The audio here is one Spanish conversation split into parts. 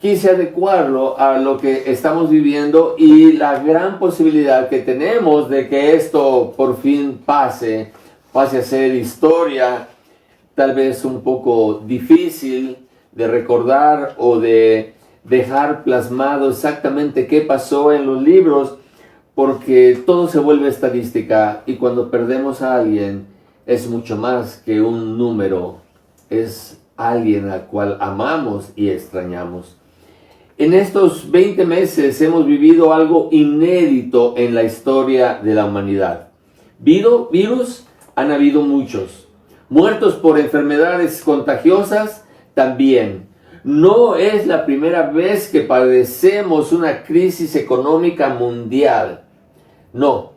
quise adecuarlo a lo que estamos viviendo y la gran posibilidad que tenemos de que esto por fin pase a ser historia, tal vez un poco difícil de recordar o de dejar plasmado exactamente qué pasó en los libros, porque todo se vuelve estadística y cuando perdemos a alguien es mucho más que un número, es alguien al cual amamos y extrañamos. En estos 20 meses hemos vivido algo inédito en la historia de la humanidad. Virus han habido muchos. Muertos por enfermedades contagiosas también. No es la primera vez que padecemos una crisis económica mundial. No,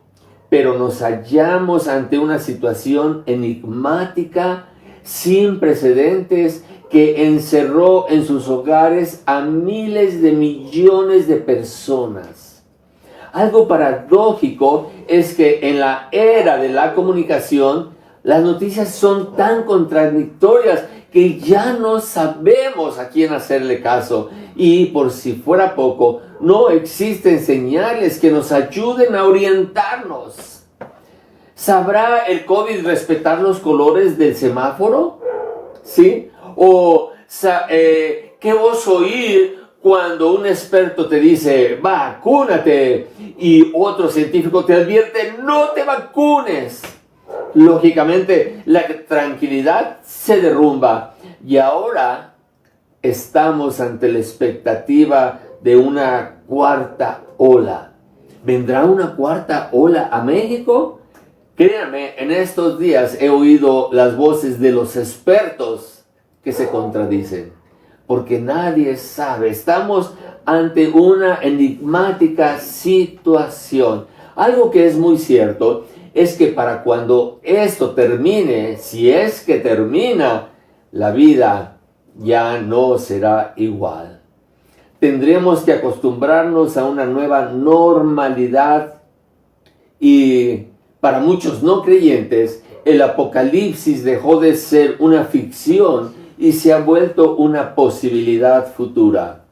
pero nos hallamos ante una situación enigmática, sin precedentes, que encerró en sus hogares a miles de millones de personas. Algo paradójico es que en la era de la comunicación, las noticias son tan contradictorias que ya no sabemos a quién hacerle caso. Y por si fuera poco, no existen señales que nos ayuden a orientarnos. ¿Sabrá el COVID respetar los colores del semáforo? ¿Sí? ¿O qué vos oír cuando un experto te dice, vacúnate, y otro científico te advierte, no te vacunes? Lógicamente, la tranquilidad se derrumba y ahora estamos ante la expectativa de una cuarta ola. ¿Vendrá una cuarta ola a México? Créanme, en estos días he oído las voces de los expertos que se contradicen, porque nadie sabe. Estamos ante una enigmática situación. Algo que es muy cierto es que para cuando esto termine, si es que termina, la vida ya no será igual. Tendremos que acostumbrarnos a una nueva normalidad y para muchos no creyentes, el apocalipsis dejó de ser una ficción y se ha vuelto una posibilidad futura.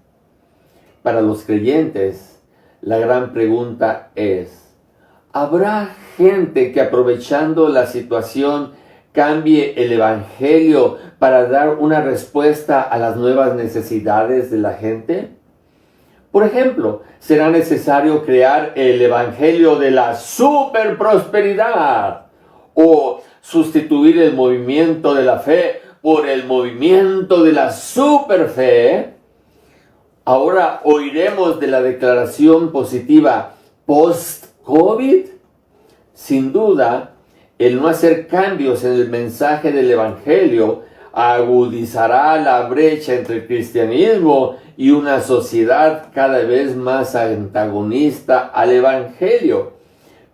Para los creyentes, la gran pregunta es, ¿habrá gente que aprovechando la situación cambie el evangelio para dar una respuesta a las nuevas necesidades de la gente? Por ejemplo, será necesario crear el evangelio de la superprosperidad o sustituir el movimiento de la fe por el movimiento de la superfe. Ahora oiremos de la declaración positiva post-COVID. Sin duda, el no hacer cambios en el mensaje del evangelio agudizará la brecha entre el cristianismo y una sociedad cada vez más antagonista al evangelio.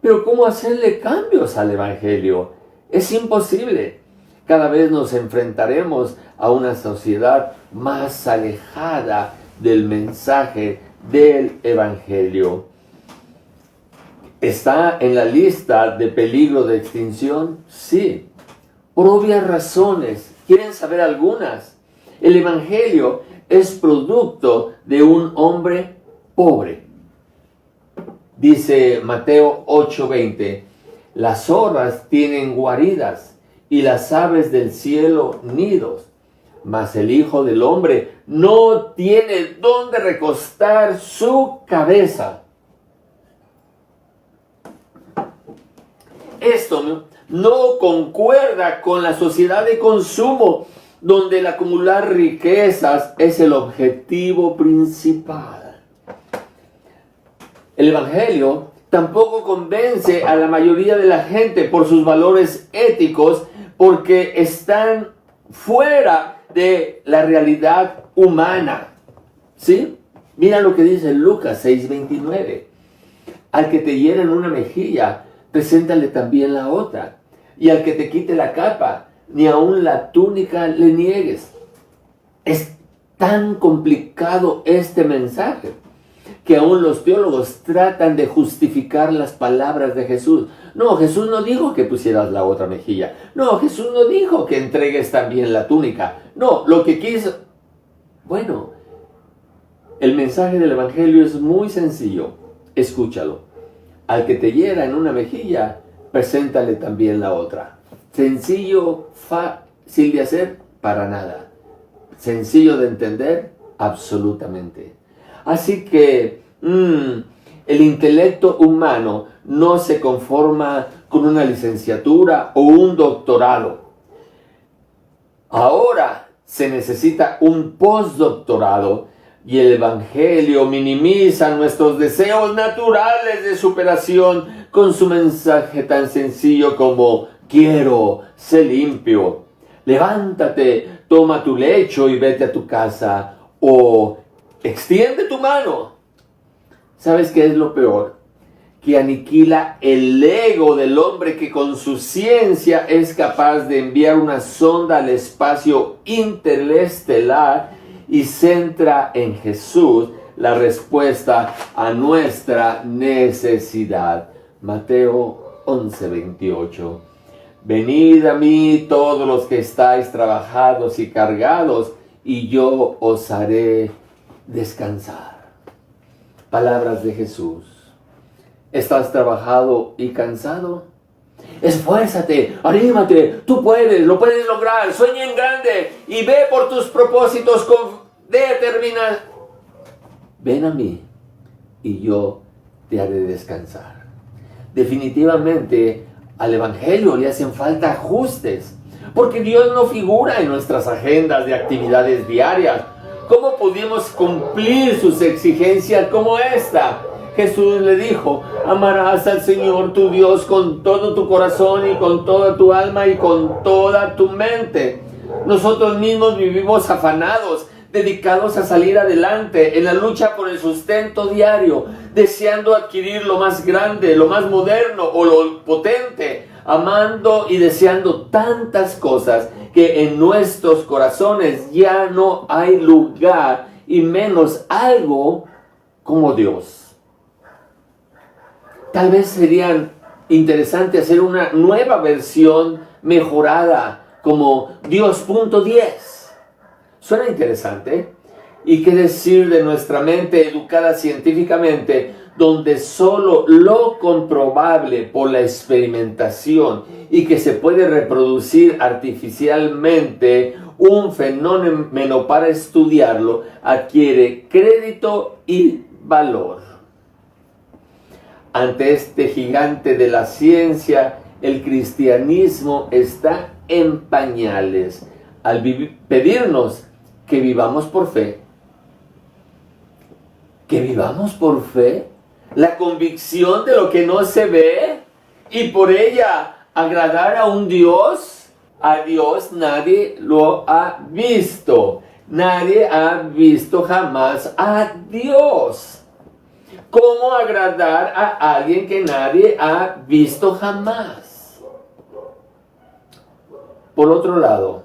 Pero ¿cómo hacerle cambios al evangelio? Es imposible. Cada vez nos enfrentaremos a una sociedad más alejada del mensaje del evangelio. ¿Está en la lista de peligro de extinción? Sí, por obvias razones. ¿Quieren saber algunas? El evangelio es producto de un hombre pobre. Dice Mateo 8:20, las zorras tienen guaridas y las aves del cielo nidos, mas el Hijo del Hombre no tiene dónde recostar su cabeza. Esto no concuerda con la sociedad de consumo, donde el acumular riquezas es el objetivo principal. El evangelio tampoco convence a la mayoría de la gente por sus valores éticos, porque están fuera de la realidad humana. ¿Sí? Mira lo que dice Lucas 6:29. Al que te hiera en una mejilla, preséntale también la otra. Y al que te quite la capa, ni aun la túnica le niegues. Es tan complicado este mensaje que aún los teólogos tratan de justificar las palabras de Jesús. No, Jesús no dijo que pusieras la otra mejilla. No, Jesús no dijo que entregues también la túnica. No, lo que quiso... Bueno, El mensaje del Evangelio es muy sencillo. Escúchalo. Al que te hiera en una mejilla, preséntale también la otra. Sencillo, fácil de hacer, para nada. Sencillo de entender, absolutamente. Así que el intelecto humano no se conforma con una licenciatura o un doctorado. Ahora se necesita un postdoctorado y el Evangelio minimiza nuestros deseos naturales de superación con su mensaje tan sencillo como: quiero, sé limpio, levántate, toma tu lecho y vete a tu casa, o extiende tu mano. ¿Sabes qué es lo peor? Que aniquila el ego del hombre que con su ciencia es capaz de enviar una sonda al espacio interestelar y centra en Jesús la respuesta a nuestra necesidad. Mateo 11:28. Venid a mí todos los que estáis trabajados y cargados, y yo os haré descansar. Palabras de Jesús. ¿Estás trabajado y cansado? Esfuérzate, anímate, tú puedes, lo puedes lograr, sueña en grande y ve por tus propósitos con determinación. Ven a mí y yo te haré descansar. Definitivamente al Evangelio le hacen falta ajustes, porque Dios no figura en nuestras agendas de actividades diarias. ¿Cómo pudimos cumplir sus exigencias como esta? Jesús le dijo: amarás al Señor tu Dios con todo tu corazón y con toda tu alma y con toda tu mente. Nosotros mismos vivimos afanados, dedicados a salir adelante en la lucha por el sustento diario, deseando adquirir lo más grande, lo más moderno o lo potente, amando y deseando tantas cosas que en nuestros corazones ya no hay lugar y menos algo como Dios. Tal vez sería interesante hacer una nueva versión mejorada como Dios.10. Suena interesante. ¿Y qué decir de nuestra mente educada científicamente, donde solo lo comprobable por la experimentación y que se puede reproducir artificialmente un fenómeno para estudiarlo adquiere crédito y valor? Ante este gigante de la ciencia, el cristianismo está en pañales al pedirnos que vivamos por fe. ¿Que vivamos por fe? La convicción de lo que no se ve y por ella agradar a un Dios. A Dios nadie lo ha visto. Nadie ha visto jamás a Dios. ¿Cómo agradar a alguien que nadie ha visto jamás? Por otro lado,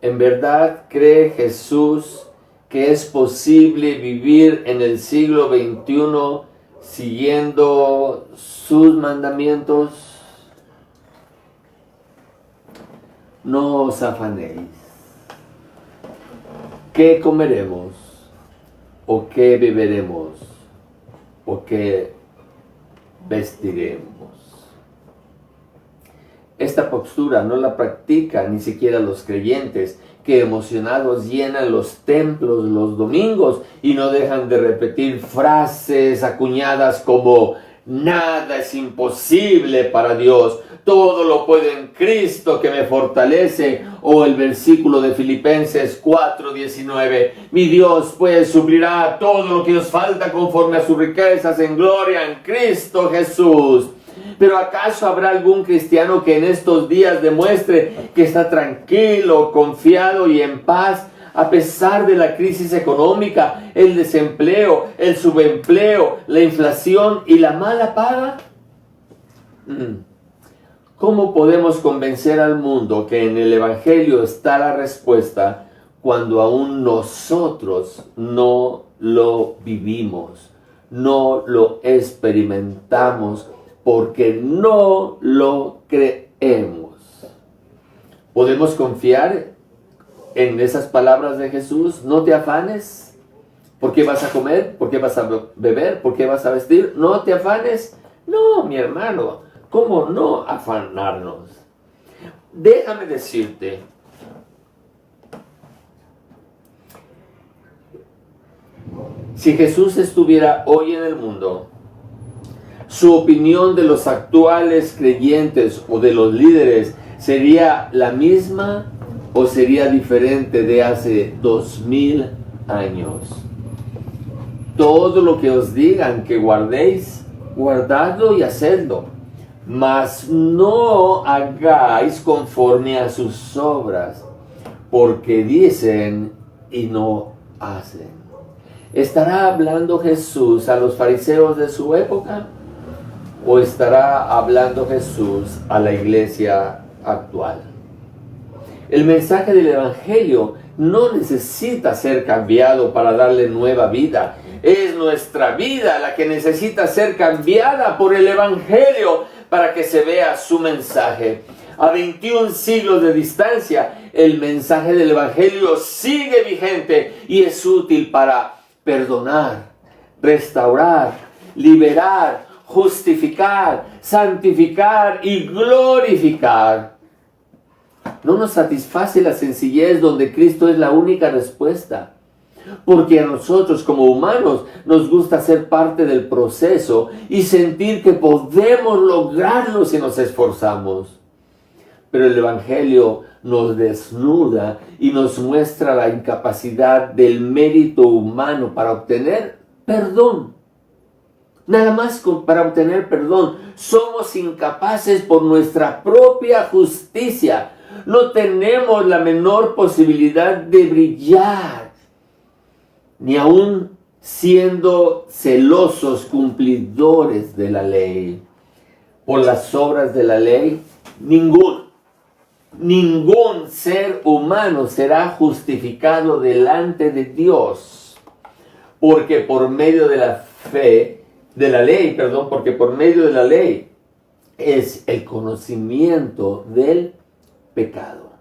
¿en verdad cree Jesús que es posible vivir en el siglo XXI siguiendo sus mandamientos? No os afanéis. ¿Qué comeremos? ¿O qué beberemos? ¿O qué vestiremos? Esta postura no la practican ni siquiera los creyentes, que emocionados llenan los templos los domingos y no dejan de repetir frases acuñadas como: nada es imposible para Dios, todo lo puedo en Cristo que me fortalece, o el versículo de Filipenses 4:19, mi Dios pues suplirá todo lo que os falta conforme a sus riquezas en gloria en Cristo Jesús. Pero ¿acaso habrá algún cristiano que en estos días demuestre que está tranquilo, confiado y en paz a pesar de la crisis económica, el desempleo, el subempleo, la inflación y la mala paga? ¿Cómo podemos convencer al mundo que en el Evangelio está la respuesta cuando aún nosotros no lo vivimos, no lo experimentamos, porque no lo creemos? ¿Podemos confiar en esas palabras de Jesús? No te afanes. ¿Por qué vas a comer? ¿Por qué vas a beber? ¿Por qué vas a vestir? No te afanes. No, mi hermano, ¿cómo no afanarnos? Déjame decirte, si Jesús estuviera hoy en el mundo, su opinión de los actuales creyentes o de los líderes sería la misma o sería diferente de hace 2000 años. Todo lo que os digan que guardéis, guardadlo y hacedlo, mas no hagáis conforme a sus obras, porque dicen y no hacen. ¿Estará hablando Jesús a los fariseos de su época? ¿O estará hablando Jesús a la iglesia actual? El mensaje del Evangelio no necesita ser cambiado para darle nueva vida. Es nuestra vida la que necesita ser cambiada por el Evangelio para que se vea su mensaje. A 21 siglos de distancia, el mensaje del Evangelio sigue vigente y es útil para perdonar, restaurar, liberar, justificar, santificar y glorificar. No nos satisface la sencillez donde Cristo es la única respuesta, porque a nosotros como humanos nos gusta ser parte del proceso y sentir que podemos lograrlo si nos esforzamos. Pero el Evangelio nos desnuda y nos muestra la incapacidad del mérito humano para obtener perdón. Nada más para obtener perdón. Somos incapaces por nuestra propia justicia. No tenemos la menor posibilidad de brillar, ni aún siendo celosos cumplidores de la ley. Por las obras de la ley, ningún ser humano será justificado delante de Dios, porque por medio de la porque por medio de la ley es el conocimiento del pecado.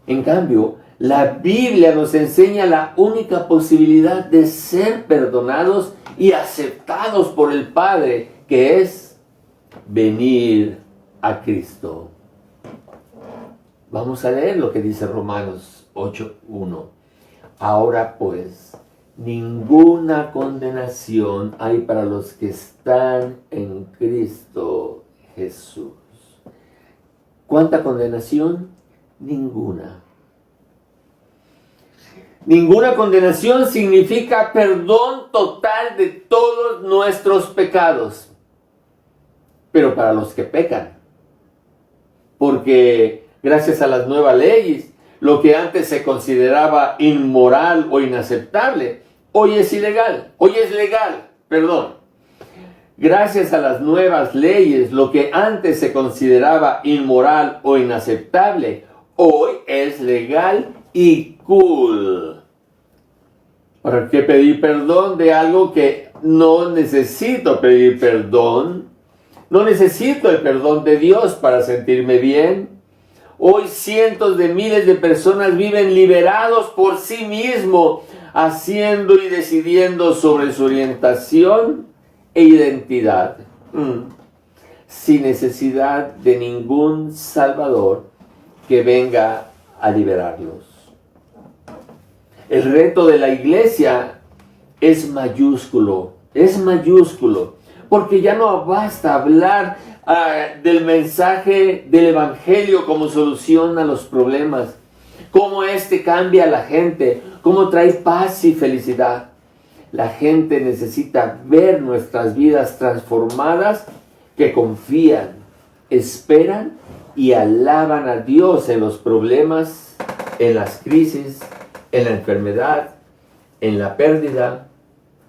En cambio, la Biblia nos enseña la única posibilidad de ser perdonados y aceptados por el Padre, que es venir a Cristo. Vamos a leer lo que dice Romanos 8:1. Ahora pues, ninguna condenación hay para los que están en Cristo Jesús. ¿Cuánta condenación? Ninguna. Ninguna condenación significa perdón total de todos nuestros pecados. Pero para los que pecan, porque gracias a las nuevas leyes, lo que antes se consideraba inmoral o inaceptable, hoy es legal. Gracias a las nuevas leyes, lo que antes se consideraba inmoral o inaceptable, hoy es legal y cool. ¿Para qué pedir perdón de algo que no necesito pedir perdón? No necesito el perdón de Dios para sentirme bien. Hoy cientos de miles de personas viven liberados por sí mismos, haciendo y decidiendo sobre su orientación e identidad, sin necesidad de ningún Salvador que venga a liberarlos. El reto de la iglesia es mayúsculo, porque ya no basta hablar del mensaje del Evangelio como solución a los problemas, cómo cambia a la gente, cómo trae paz y felicidad. La gente necesita ver nuestras vidas transformadas, que confían, esperan y alaban a Dios en los problemas, en las crisis, en la enfermedad, en la pérdida,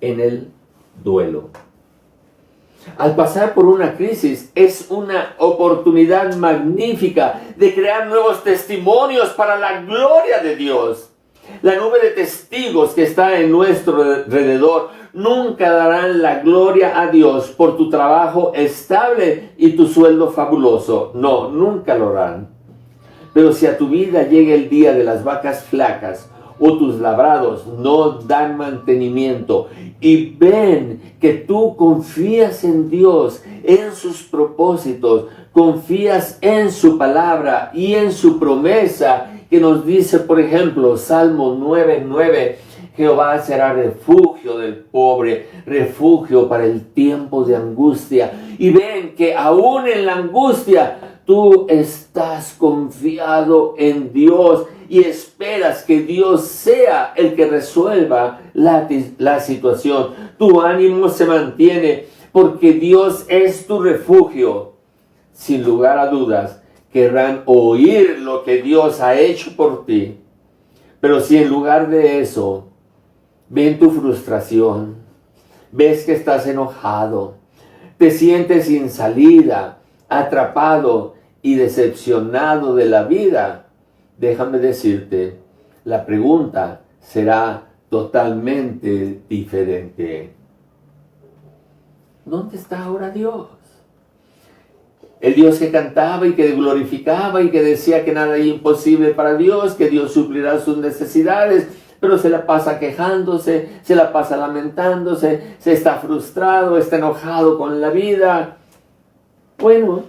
en el duelo. Al pasar por una crisis es una oportunidad magnífica de crear nuevos testimonios para la gloria de Dios. La nube de testigos que está en nuestro alrededor nunca darán la gloria a Dios por tu trabajo estable y tu sueldo fabuloso. No, nunca lo harán. Pero si a tu vida llega el día de las vacas flacas, o tus labrados no dan mantenimiento, y ven que tú confías en Dios, en sus propósitos, confías en su palabra y en su promesa, que nos dice, por ejemplo, Salmo 9:9, Jehová será refugio del pobre, refugio para el tiempo de angustia. Y ven que aún en la angustia, tú estás confiado en Dios y esperas que Dios sea el que resuelva la situación. Tu ánimo se mantiene porque Dios es tu refugio. Sin lugar a dudas, querrán oír lo que Dios ha hecho por ti. Pero si en lugar de eso, ven tu frustración, ves que estás enojado, te sientes sin salida, atrapado y decepcionado de la vida, déjame decirte, la pregunta será totalmente diferente. ¿Dónde está ahora Dios? El Dios que cantaba y que glorificaba y que decía que nada es imposible para Dios, que Dios suplirá sus necesidades, pero se la pasa quejándose, se la pasa lamentándose, se está frustrado, está enojado con la vida. Bueno,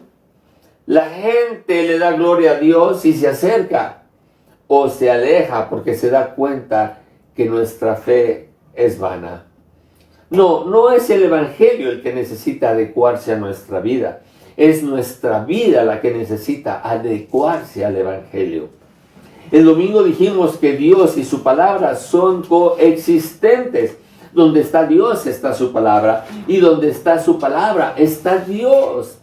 la gente le da gloria a Dios y se acerca o se aleja porque se da cuenta que nuestra fe es vana. No es el Evangelio el que necesita adecuarse a nuestra vida. Es nuestra vida la que necesita adecuarse al Evangelio. El domingo dijimos que Dios y su palabra son coexistentes. Donde está Dios está su palabra. Y donde está su palabra está Dios.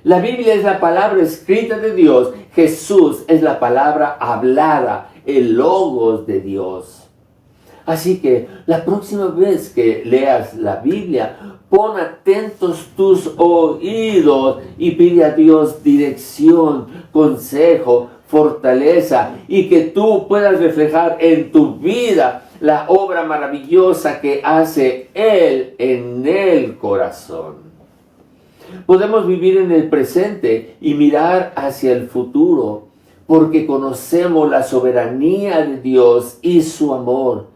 La Biblia es la palabra escrita de Dios. Jesús es la palabra hablada, el logos de Dios. Así que la próxima vez que leas la Biblia, pon atentos tus oídos y pide a Dios dirección, consejo, fortaleza y que tú puedas reflejar en tu vida la obra maravillosa que hace Él en el corazón. Podemos vivir en el presente y mirar hacia el futuro porque conocemos la soberanía de Dios y su amor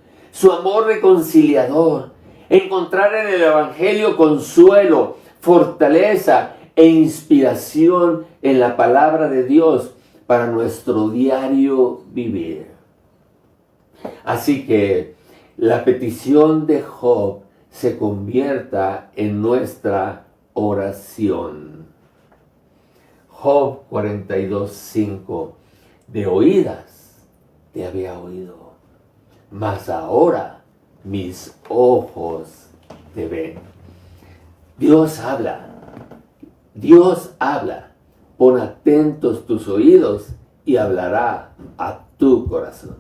reconciliador. Encontrar en el Evangelio consuelo, fortaleza e inspiración en la palabra de Dios para nuestro diario vivir. Así que la petición de Job se convierta en nuestra oración. Job 42:5. De oídas te había oído, mas ahora mis ojos te ven. Dios habla. Dios habla. Pon atentos tus oídos y hablará a tu corazón.